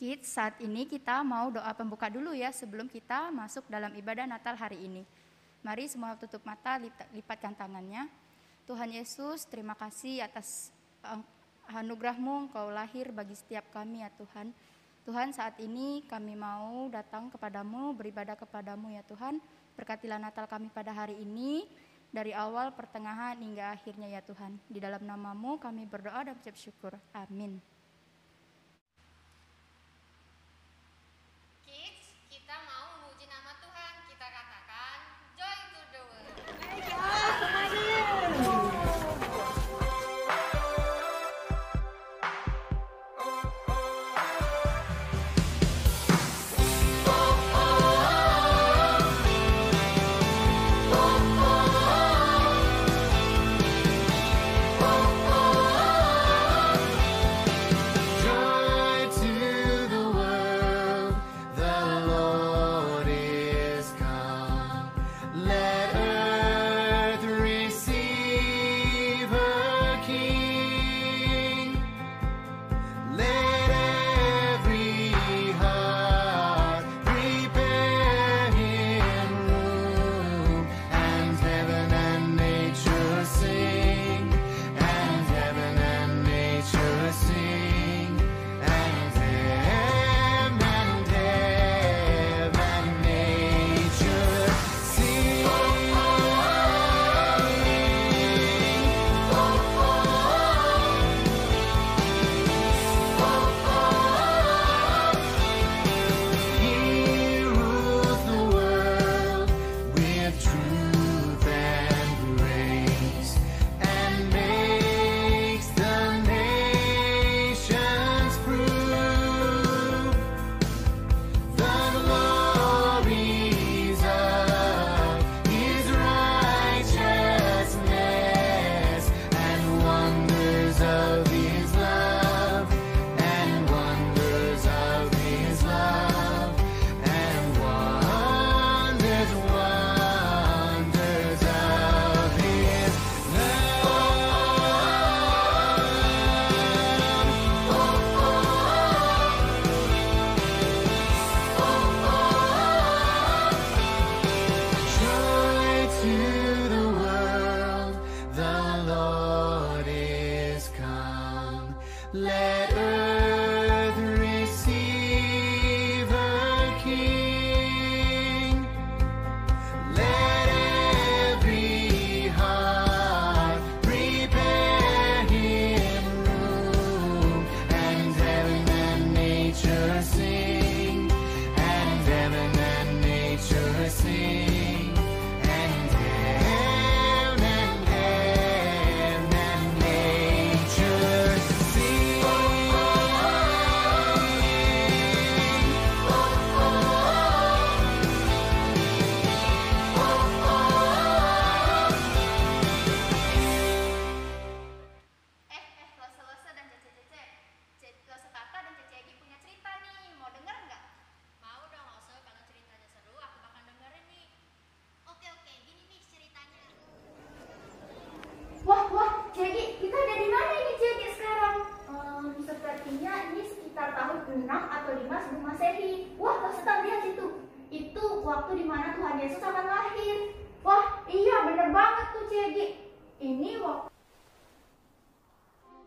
Kids, saat ini kita mau doa pembuka dulu ya sebelum kita masuk dalam ibadah Natal hari ini. Mari semua tutup mata, lipatkan tangannya. Tuhan Yesus, terima kasih atas anugerah-Mu, Engkau lahir bagi setiap kami ya Tuhan. Tuhan, saat ini kami mau datang kepadamu, beribadah kepadamu ya Tuhan. Berkatilah Natal kami pada hari ini, dari awal, pertengahan, hingga akhirnya ya Tuhan. Di dalam nama-Mu kami berdoa dan ucap syukur. Amin. Kids, kita mau memuji nama Tuhan. Kita katakan, Joy to the world.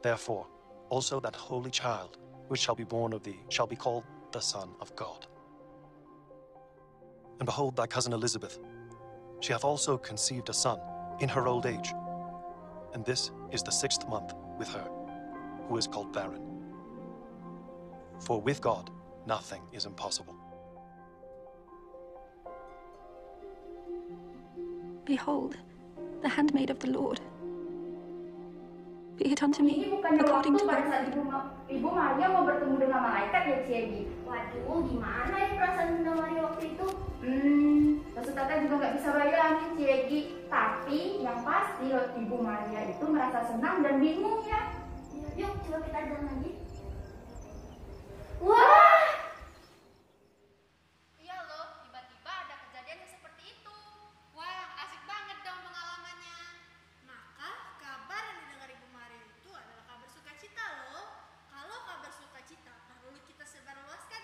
Therefore, also that holy child, which shall be born of thee, shall be called the Son of God. And behold, thy cousin Elizabeth, she hath also conceived a son in her old age. And this is the 6th month with her, who is called barren. For with God, nothing is impossible. Behold, the handmaid of the Lord. Be it unto me according to thy word. Ibu Maria mau bertemu dengan malaikat ya Ciegi. Waduh, gimana ya perasaan Bunda Maria waktu itu? Maksud Tata juga nggak bisa bayangin Ciegi. Tapi yang pasti Ibu Maria itu merasa senang dan bingung ya. Yuk, coba kita jalan lagi. Wah! Iya loh, tiba-tiba ada kejadian yang seperti itu. Wah, asik banget dong pengalamannya. Maka kabar yang didengar Ibu Maria itu adalah kabar sukacita loh. Kalau kabar sukacita perlu kita sebarluaskan.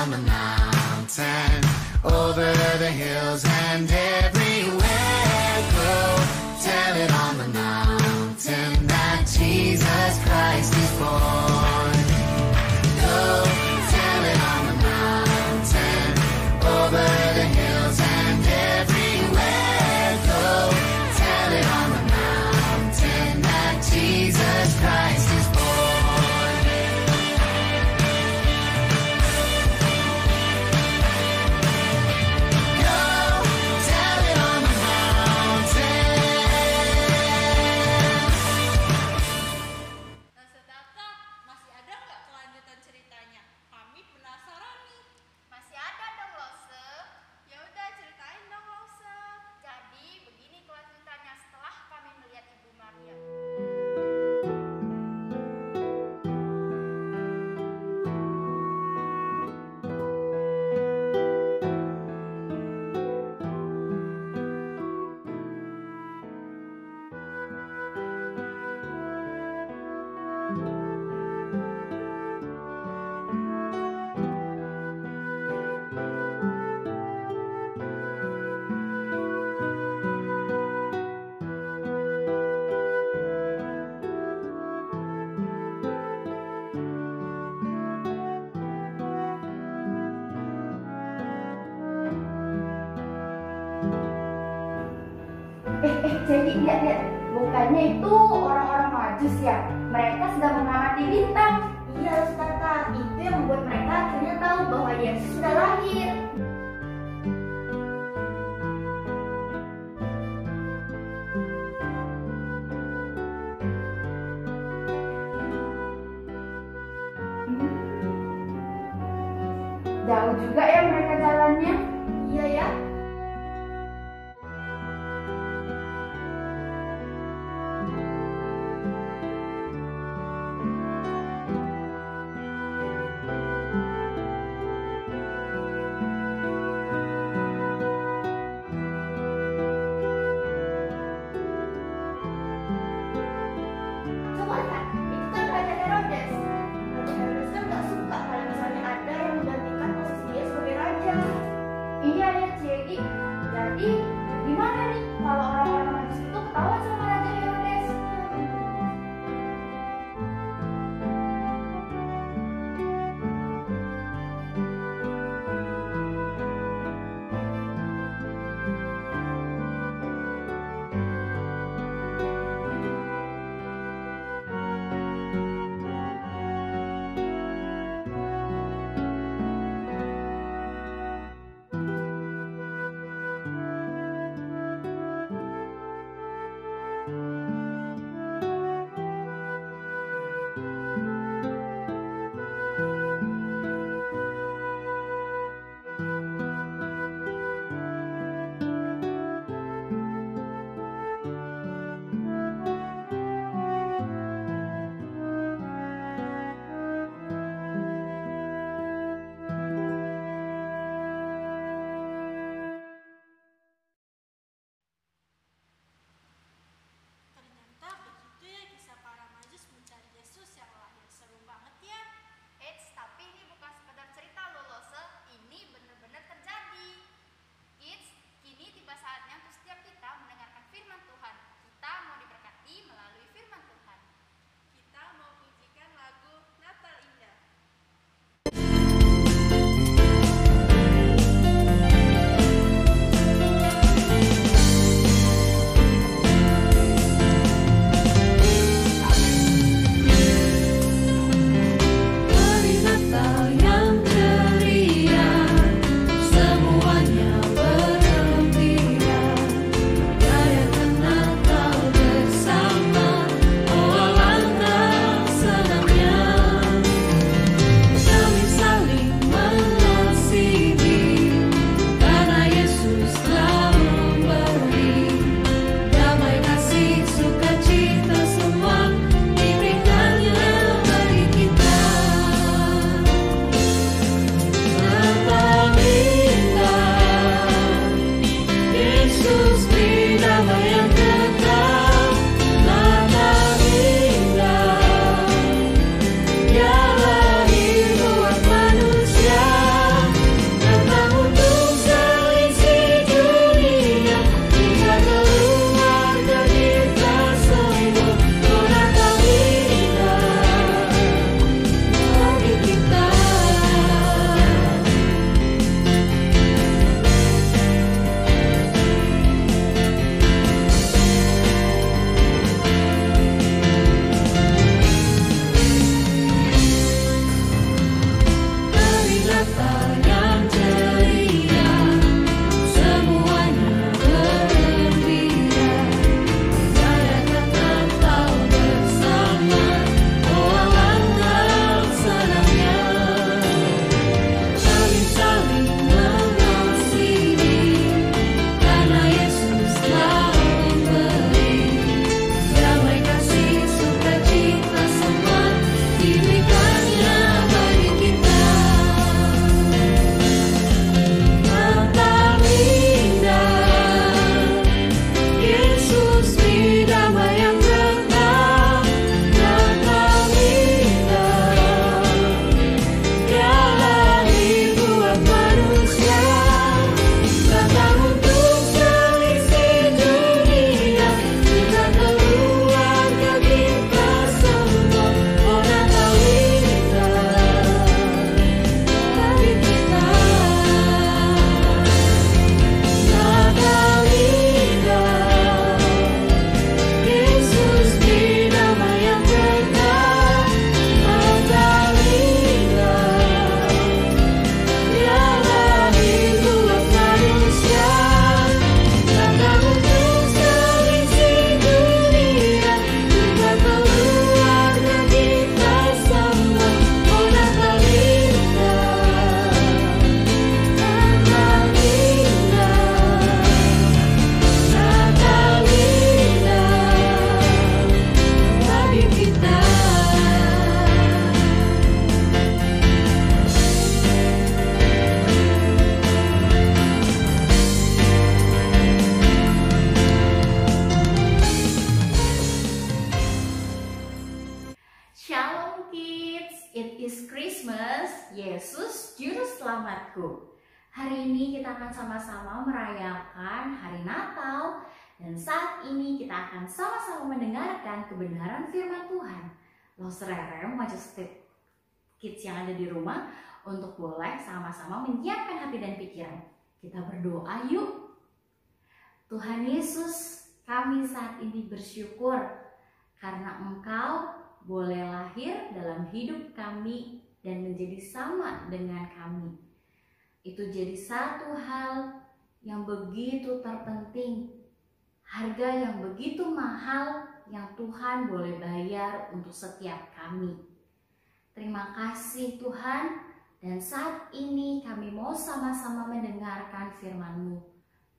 on the mountain, over the hills and everywhere. Go tell it on the mountain that Jesus Christ is born. Go tell it on the mountain, over the hills and everywhere. Go tell it on the mountain that Jesus Christ is born. Nah, Setaka, masih ada nggak kelanjutan ceritanya? Kami penasaran nih. Masih ada dong, Lose. Ya udah, ceritain dong, Lause. Jadi begini kelanjutannya setelah kami melihat Ibu Maria. Jadi lihat, bukannya itu orang-orang Majus ya? Mereka sedang mengamati bintang. Iya, Tata. Itu yang membuat mereka akhirnya tahu bahwa Yesus sudah lahir. Jauh juga ya mereka jalannya. Iya ya. Coba lihat, itu kan Raja Herodes. Raja Herodes kan nggak suka kalau misalnya ada yang menggantikan posisi dia sebagai raja. Yesus Juru Selamatku. Hari ini kita akan sama-sama merayakan hari Natal. Dan saat ini kita akan sama-sama mendengarkan kebenaran firman Tuhan. Loserere maju setiap kids yang ada di rumah untuk boleh sama-sama menyiapkan hati dan pikiran. Kita berdoa yuk. Tuhan Yesus, kami saat ini bersyukur karena Engkau boleh lahir dalam hidup kami dan menjadi sama dengan kami. Itu jadi satu hal yang begitu terpenting. Harga yang begitu mahal yang Tuhan boleh bayar untuk setiap kami. Terima kasih Tuhan, dan saat ini kami mau sama-sama mendengarkan firman-Mu.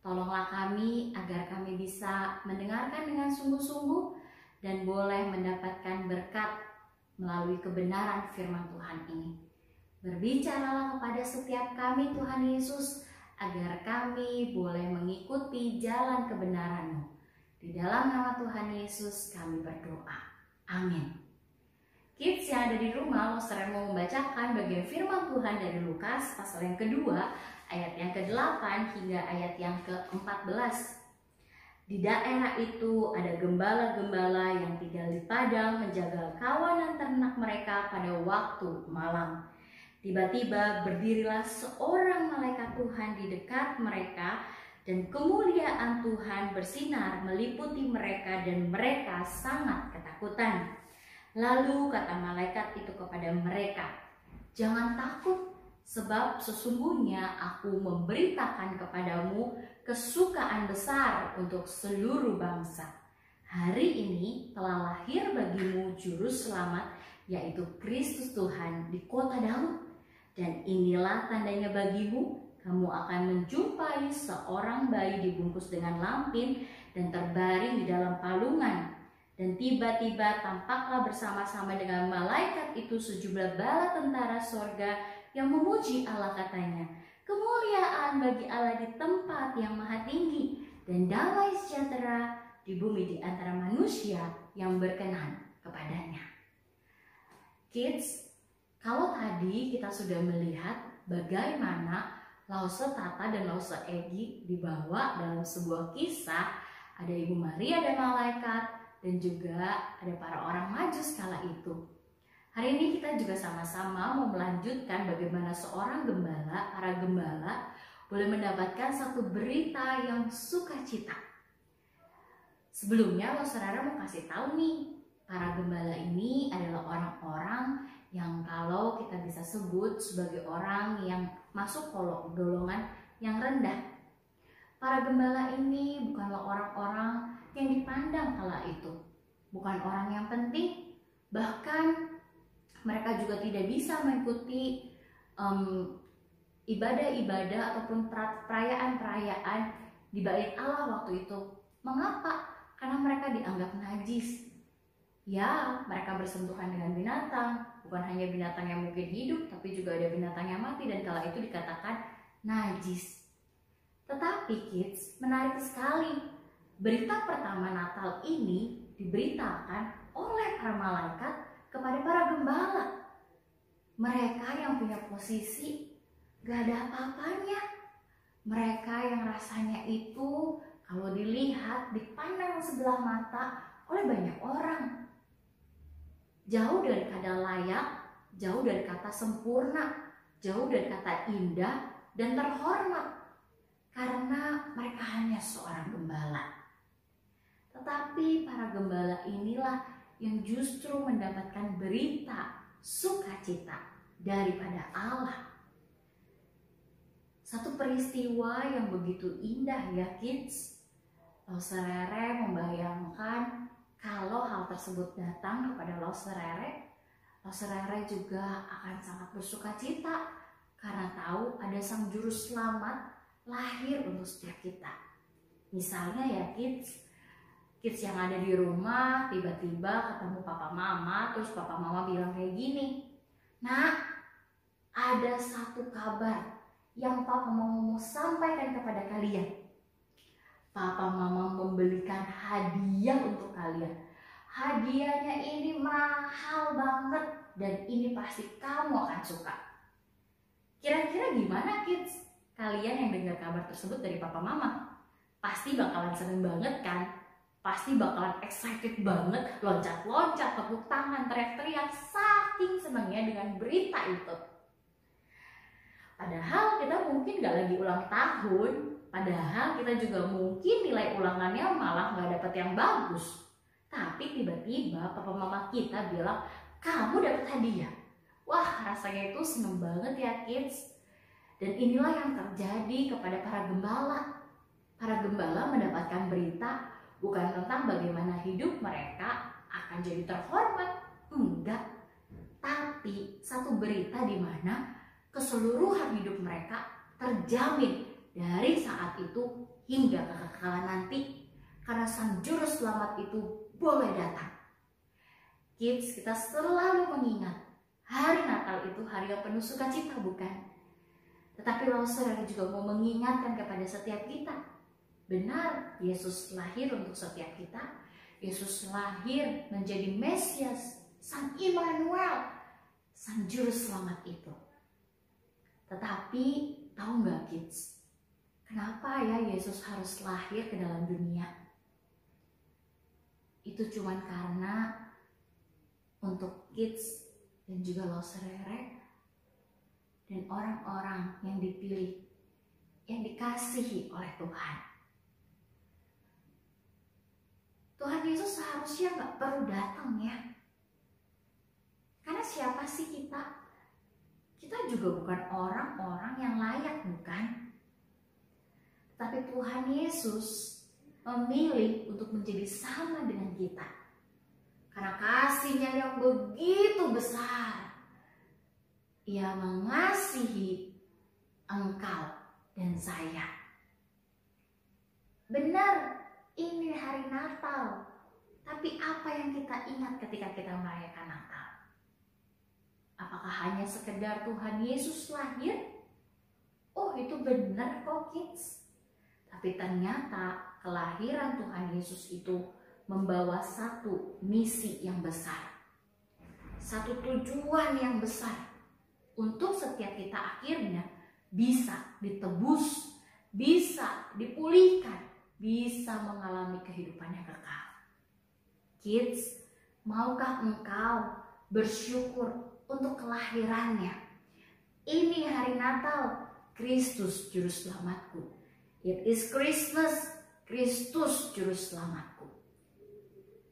Tolonglah kami agar kami bisa mendengarkan dengan sungguh-sungguh dan boleh mendapatkan berkat melalui kebenaran firman Tuhan ini. Berbicaralah kepada setiap kami Tuhan Yesus, agar kami boleh mengikuti jalan kebenaran-Mu. Di dalam nama Tuhan Yesus kami berdoa. Amin. Kids yang ada di rumah, Loser mau membacakan bagian firman Tuhan dari Lukas pasal yang kedua, ayat yang ke-8 hingga ayat yang ke-14. Di daerah itu ada gembala-gembala yang tinggal di padang menjaga kawanan ternak mereka pada waktu malam. Tiba-tiba berdirilah seorang malaikat Tuhan di dekat mereka, dan kemuliaan Tuhan bersinar meliputi mereka dan mereka sangat ketakutan. Lalu kata malaikat itu kepada mereka, "Jangan takut, sebab sesungguhnya aku memberitakan kepadamu kesukaan besar untuk seluruh bangsa. Hari ini telah lahir bagimu juru selamat, yaitu Kristus Tuhan di kota Daud. Dan inilah tandanya bagimu, kamu akan menjumpai seorang bayi dibungkus dengan lampin dan terbaring di dalam palungan. Dan tiba-tiba tampaklah bersama-sama dengan malaikat itu sejumlah bala tentara sorga yang memuji Allah, katanya, kemuliaan bagi Allah di tempat yang maha tinggi, dan damai sejahtera di bumi di antara manusia yang berkenan kepadanya." Kids, kalau tadi kita sudah melihat bagaimana Lause Tata dan Lause Egi dibawa dalam sebuah kisah, ada Ibu Maria dan malaikat, dan juga ada para orang Majus kala itu. Hari ini kita juga sama-sama mau melanjutkan bagaimana seorang gembala, para gembala, boleh mendapatkan satu berita yang sukacita. Sebelumnya Lause Rara mau kasih tahu nih, para gembala ini adalah orang-orang yang kalau kita bisa sebut sebagai orang yang masuk golongan yang rendah. Para gembala ini bukanlah orang-orang yang dipandang kala itu, bukan orang yang penting, bahkan mereka juga tidak bisa mengikuti ibadah-ibadah ataupun perayaan-perayaan di bait Allah waktu itu. Mengapa? Karena mereka dianggap najis. Ya, mereka bersentuhan dengan binatang, bukan hanya binatang yang mungkin hidup, tapi juga ada binatang yang mati, dan kala itu dikatakan najis. Tetapi kids, menarik sekali, berita pertama Natal ini diberitakan oleh para malaikat kepada para gembala. Mereka yang punya posisi gak ada apa-apanya. Mereka yang rasanya itu kalau dilihat, dipandang sebelah mata oleh banyak orang. Jauh dari kata layak, jauh dari kata sempurna, jauh dari kata indah dan terhormat, karena mereka hanya seorang gembala. Tetapi para gembala inilah yang justru mendapatkan berita sukacita daripada Allah. Satu peristiwa yang begitu indah ya kids. Lause Rere membayangkan kalau hal tersebut datang kepada Lause Rere juga akan sangat bersukacita karena tahu ada Sang Juru Selamat lahir untuk setiap kita. Misalnya ya kids yang ada di rumah tiba-tiba ketemu papa mama, terus papa mama bilang kayak gini, "Nak, ada satu kabar yang papa mau sampaikan kepada kalian. Papa mama membelikan hadiah untuk kalian. Hadiahnya ini mahal banget dan ini pasti kamu akan suka." Kalian yang dengar kabar tersebut dari papa mama pasti bakalan seneng banget kan? Pasti bakalan excited banget, loncat-loncat, tepuk tangan, teriak-teriak, saking senangnya dengan berita itu. Padahal kita mungkin gak lagi ulang tahun, padahal kita juga mungkin nilai ulangannya malah gak dapet yang bagus. Tapi tiba-tiba papa mama kita bilang, kamu dapet hadiah. Wah, rasanya itu seneng banget ya kids. Dan inilah yang terjadi kepada para gembala. Para gembala mendapatkan berita bukan tentang bagaimana hidup mereka akan jadi terhormat, enggak. Tapi satu berita di mana keseluruhan hidup mereka terjamin dari saat itu hingga kekekalan nanti. Karena sang juru selamat itu boleh datang. Kids, kita selalu mengingat hari Natal itu hari yang penuh sukacita, bukan? Tetapi Saudara juga mau mengingatkan kepada setiap kita. Benar, Yesus lahir untuk setiap kita. Yesus lahir menjadi Mesias, Sang Immanuel, Sang Juru Selamat itu. Tetapi tahu nggak kids, kenapa ya Yesus harus lahir ke dalam dunia? Itu cuma karena untuk kids dan juga Saudara dan orang-orang yang dipilih, yang dikasihi oleh Tuhan. Tuhan Yesus seharusnya nggak perlu datang ya. Karena siapa sih kita? Kita juga bukan orang-orang yang layak, bukan? Tapi Tuhan Yesus memilih untuk menjadi sama dengan kita. Karena kasih-Nya yang begitu besar. Ia mengasihi engkau dan saya. Benar, ini hari Natal. Tapi apa yang kita ingat ketika kita merayakan Natal? Apakah hanya sekedar Tuhan Yesus lahir? Oh, itu benar kok kids. Tapi ternyata kelahiran Tuhan Yesus itu membawa satu misi yang besar. Satu tujuan yang besar. Untuk setiap kita akhirnya bisa ditebus, bisa dipulihkan, bisa mengalami kehidupan yang kekal. Kids, maukah engkau bersyukur untuk kelahirannya? Ini hari Natal, Kristus Juru Selamatku. It is Christmas, Kristus Juru Selamatku.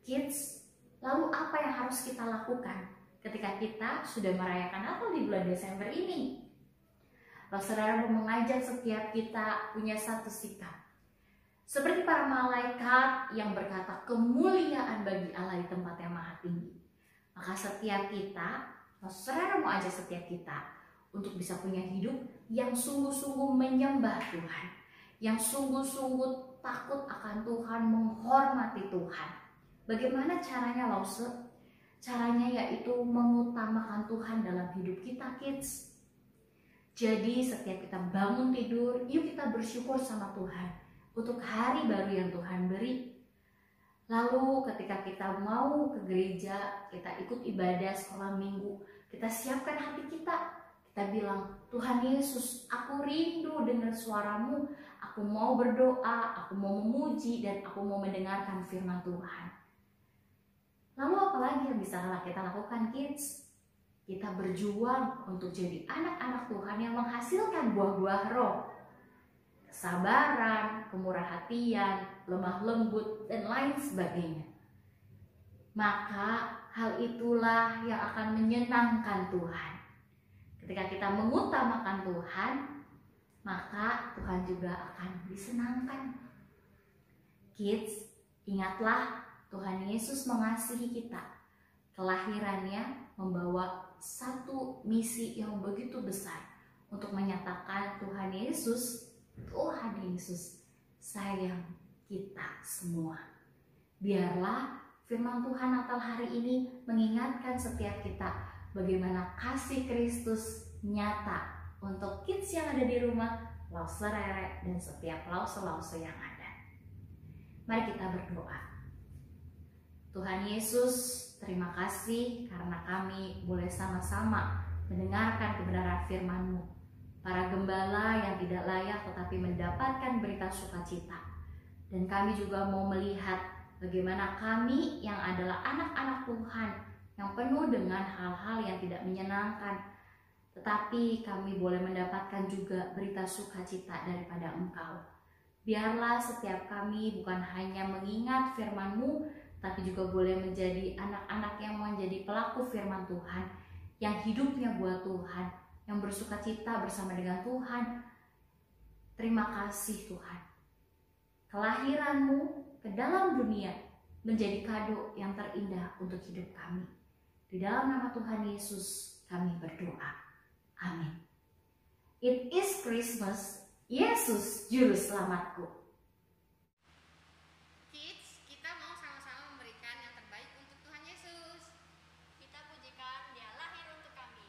Kids, lalu apa yang harus kita lakukan ketika kita sudah merayakan Natal di bulan Desember ini? Saudara mau mengajak setiap kita punya satu sikap. Seperti para malaikat yang berkata kemuliaan bagi Allah di tempat yang maha tinggi. Maka setiap kita, saudara mau ajak setiap kita untuk bisa punya hidup yang sungguh-sungguh menyembah Tuhan. Yang sungguh-sungguh takut akan Tuhan, menghormati Tuhan. Bagaimana caranya Lause? Caranya yaitu mengutamakan Tuhan dalam hidup kita kids. Jadi setiap kita bangun tidur, yuk kita bersyukur sama Tuhan untuk hari baru yang Tuhan beri. Lalu ketika kita mau ke gereja, kita ikut ibadah sekolah minggu, kita siapkan hati kita. Kita bilang, Tuhan Yesus, aku rindu dengar suaramu, aku mau berdoa, aku mau memuji, dan aku mau mendengarkan firman Tuhan. Lalu apa lagi yang bisa kita lakukan kids? Kita berjuang untuk jadi anak-anak Tuhan yang menghasilkan buah-buah roh. Kesabaran, kemurah hatian, lemah lembut, dan lain sebagainya. Maka hal itulah yang akan menyenangkan Tuhan. Ketika kita mengutamakan Tuhan, maka Tuhan juga akan disenangkan. Kids, ingatlah Tuhan Yesus mengasihi kita. Kelahirannya membawa satu misi yang begitu besar untuk menyatakan Tuhan Yesus sayang kita semua. Biarlah firman Tuhan Natal hari ini mengingatkan setiap kita bagaimana kasih Kristus nyata untuk kids yang ada di rumah, Lause Rere, dan setiap lause-lause yang ada. Mari kita berdoa. Tuhan Yesus, terima kasih karena kami boleh sama-sama mendengarkan kebenaran firman-Mu. para gembala yang tidak layak tetapi mendapatkan berita sukacita. Dan kami juga mau melihat bagaimana kami yang adalah anak-anak Tuhan yang penuh dengan hal-hal yang tidak menyenangkan, tetapi kami boleh mendapatkan juga berita sukacita daripada Engkau. Biarlah setiap kami bukan hanya mengingat firman-Mu, tapi juga boleh menjadi anak-anak yang menjadi pelaku firman Tuhan, yang hidupnya buat Tuhan, yang bersukacita bersama dengan Tuhan. Terima kasih Tuhan. Kelahiran-Mu ke dalam dunia menjadi kado yang terindah untuk hidup kami. Di dalam nama Tuhan Yesus kami berdoa. Amin. It is Christmas. Yesus Juru Selamatku. Kids, kita mau sama-sama memberikan yang terbaik untuk Tuhan Yesus. Kita pujikan Dia lahir untuk kami.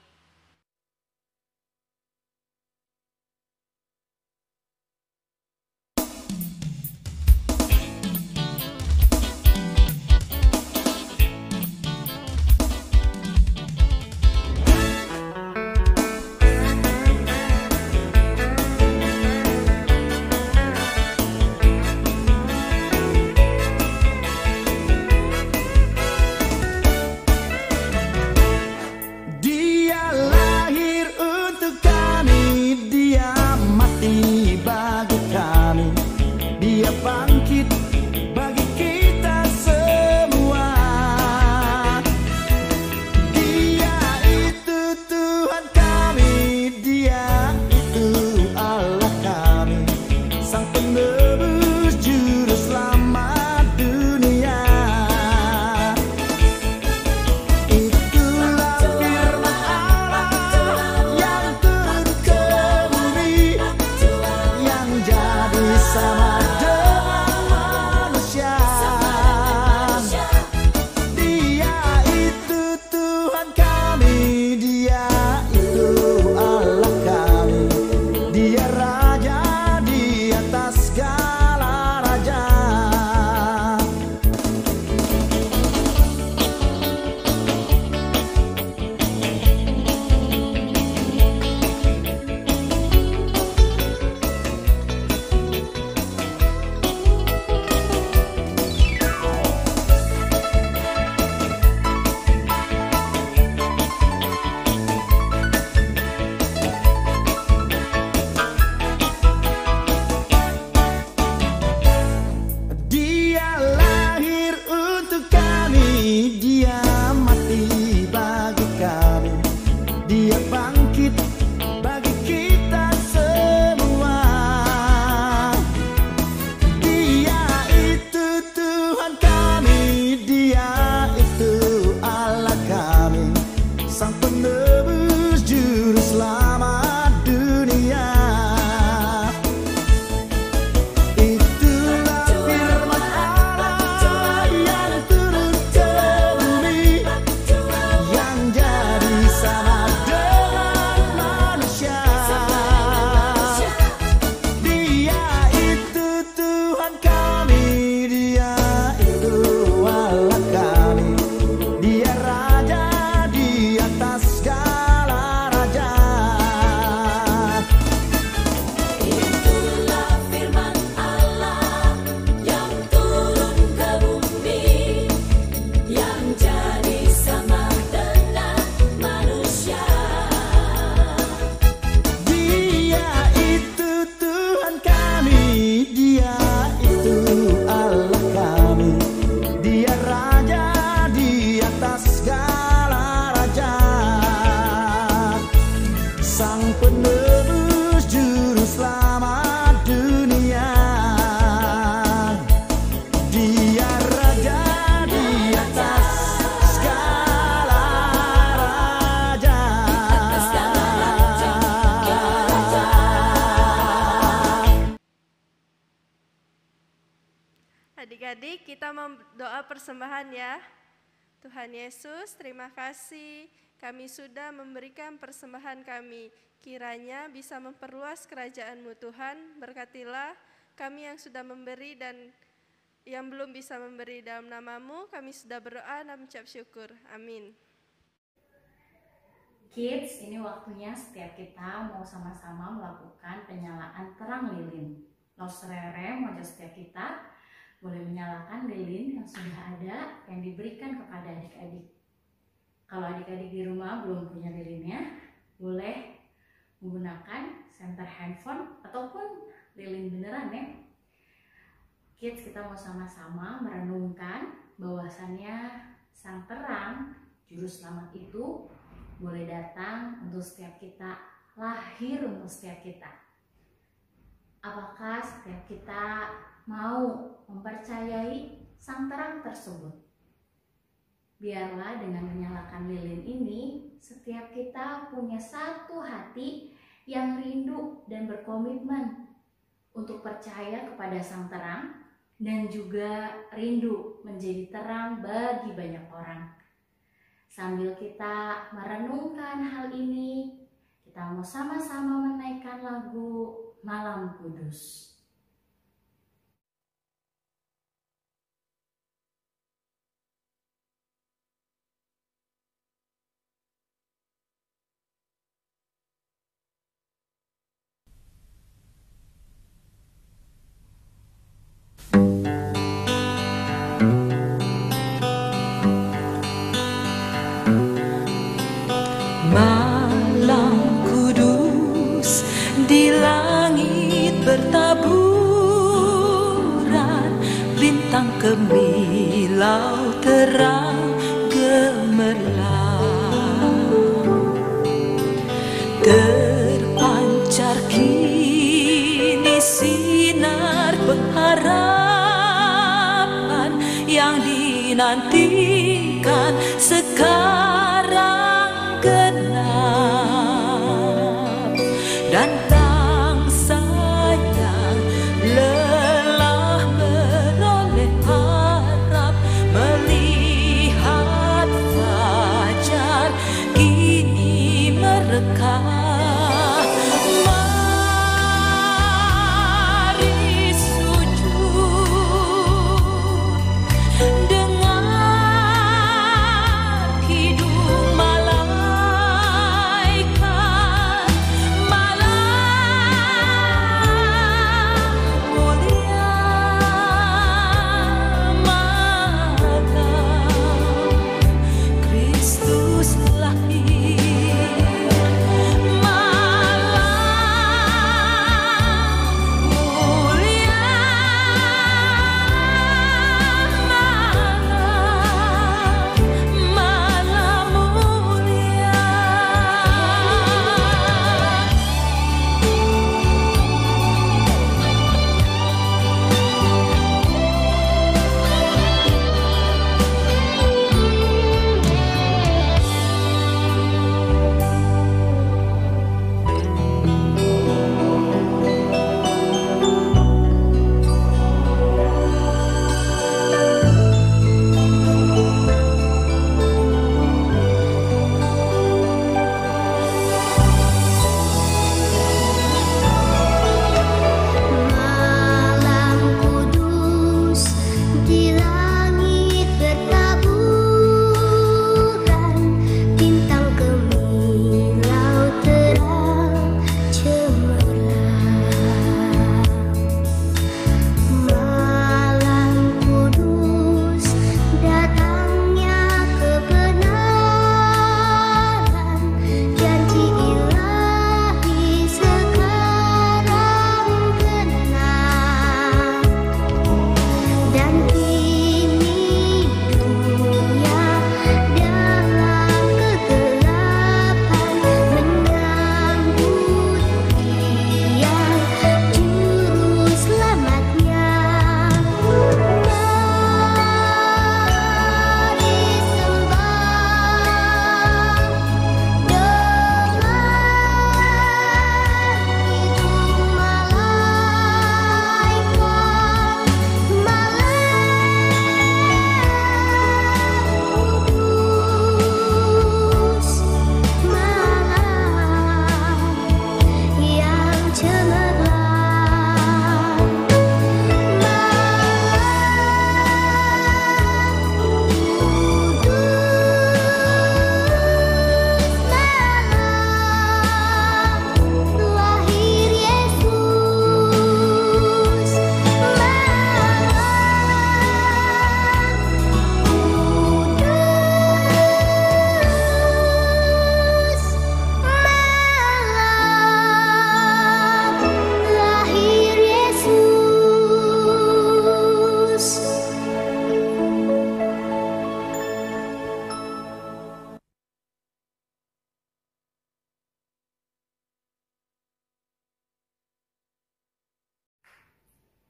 Dia lahir untuk kami, Dia mati bagi kami, Dia bangkit bagi kita semua. Dia itu Tuhan kami, Dia itu Allah kami, Sang Penebus Juru Selamat dunia. Itulah firman Allah yang turun ke bumi, yang jadi sama dengan manusia. Dia itu Tuhan kami, Dia itu Allah kami, Dia Raja di atas segala raja. Dia lahir untuk kami, Dia mati bagi kami, Dia bangkit bagi kita semua. Dia itu Tuhan kami, Dia itu Allah kami, Sang Penebus Juru Selamat dunia. Itulah firman Allah yang turun ke bumi, yang jadi sama dengan manusia. Dia itu Tuhan kami, Dia itu Allah kami, Dia Raja di atas segala raja. Itulah firman Allah yang turun ke bumi, yang jadi sama dengan manusia. Dia itu Tuhan kami, Dia itu Allah kami, Dia Raja di atas segala raja, Sang Penebus Juru Selamat dunia. Dia Raja di atas segala raja. Adik-adik, kita doa persembahan ya. Tuhan Yesus, terima kasih kami sudah memberikan persembahan kami. Kiranya bisa memperluas kerajaan-Mu Tuhan. Berkatilah kami yang sudah memberi dan yang belum bisa memberi. Dalam nama-Mu kami sudah berdoa dan mengucap syukur. Amin. Kids, ini waktunya setiap kita mau sama-sama melakukan penyalaan terang lilin. Rere, mojok setiap kita boleh menyalakan lilin yang sudah ada yang diberikan kepada adik-adik. Kalau adik-adik di rumah belum punya lilinnya, boleh menggunakan senter handphone ataupun lilin beneran ya. Kids, kita mau sama-sama merenungkan bahwasannya sang terang, juru selamat itu boleh datang untuk setiap kita, lahir untuk setiap kita. Apakah setiap kita mau mempercayai sang terang tersebut? Biarlah dengan menyalakan lilin ini, setiap kita punya satu hati yang rindu dan berkomitmen untuk percaya kepada sang terang dan juga rindu menjadi terang bagi banyak orang. Sambil kita merenungkan hal ini, kita mau sama-sama menaikkan lagu Malam Kudus. Malam kudus di langit bertaburan, bintang kemilau terang gemerlap, terpancar kini sinar pengharapan yang dinantikan sekarang genap, dan bangsa yang lelah beroleh harap melihat fajar kini mereka. Mari sujud, dengar kidung malaikat, malaikat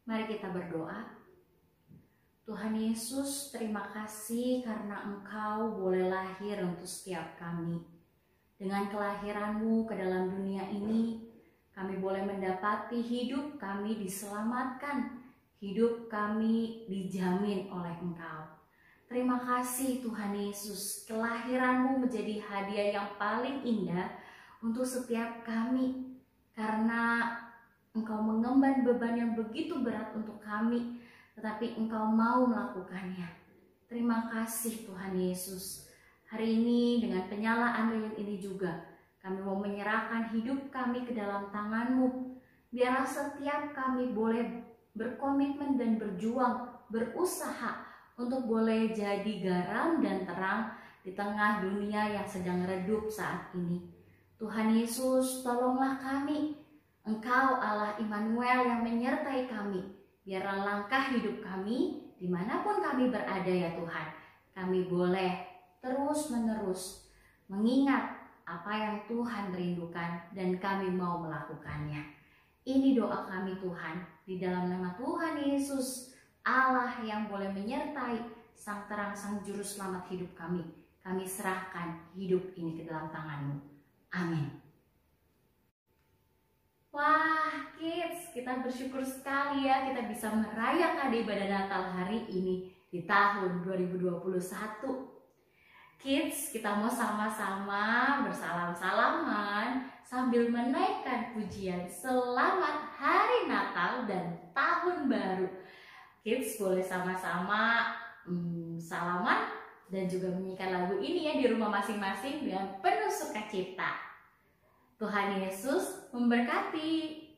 Mari kita berdoa. Tuhan Yesus, terima kasih karena Engkau boleh lahir untuk setiap kami. Dengan kelahiran-Mu ke dalam dunia ini, kami boleh mendapati hidup kami diselamatkan, hidup kami dijamin oleh Engkau. Terima kasih Tuhan Yesus, kelahiran-Mu menjadi hadiah yang paling indah untuk setiap kami, karena Engkau mengemban beban yang begitu berat untuk kami, tetapi Engkau mau melakukannya. Terima kasih Tuhan Yesus. Hari ini dengan penyalaan lilin ini juga, kami mau menyerahkan hidup kami ke dalam tangan-Mu. Biarlah setiap kami boleh berkomitmen dan berjuang, berusaha untuk boleh jadi garam dan terang di tengah dunia yang sedang redup saat ini. Tuhan Yesus, tolonglah kami. Engkau Allah Immanuel yang menyertai kami. Biarlah langkah hidup kami dimanapun kami berada ya Tuhan. Kami boleh terus-menerus mengingat apa yang Tuhan rindukan dan kami mau melakukannya. Ini doa kami Tuhan, di dalam nama Tuhan Yesus, Allah yang boleh menyertai Sang Terang, Sang Juru Selamat hidup kami. Kami serahkan hidup ini ke dalam tangan-Mu. Amin. Wah, kids, kita bersyukur sekali ya kita bisa merayakan ibadah Natal hari ini di tahun 2021. Kids, kita mau sama-sama bersalam-salaman sambil menaikkan pujian Selamat Hari Natal dan Tahun Baru. Kids boleh sama-sama salaman dan juga menyanyikan lagu ini ya di rumah masing-masing dengan penuh sukacita. Tuhan Yesus memberkati.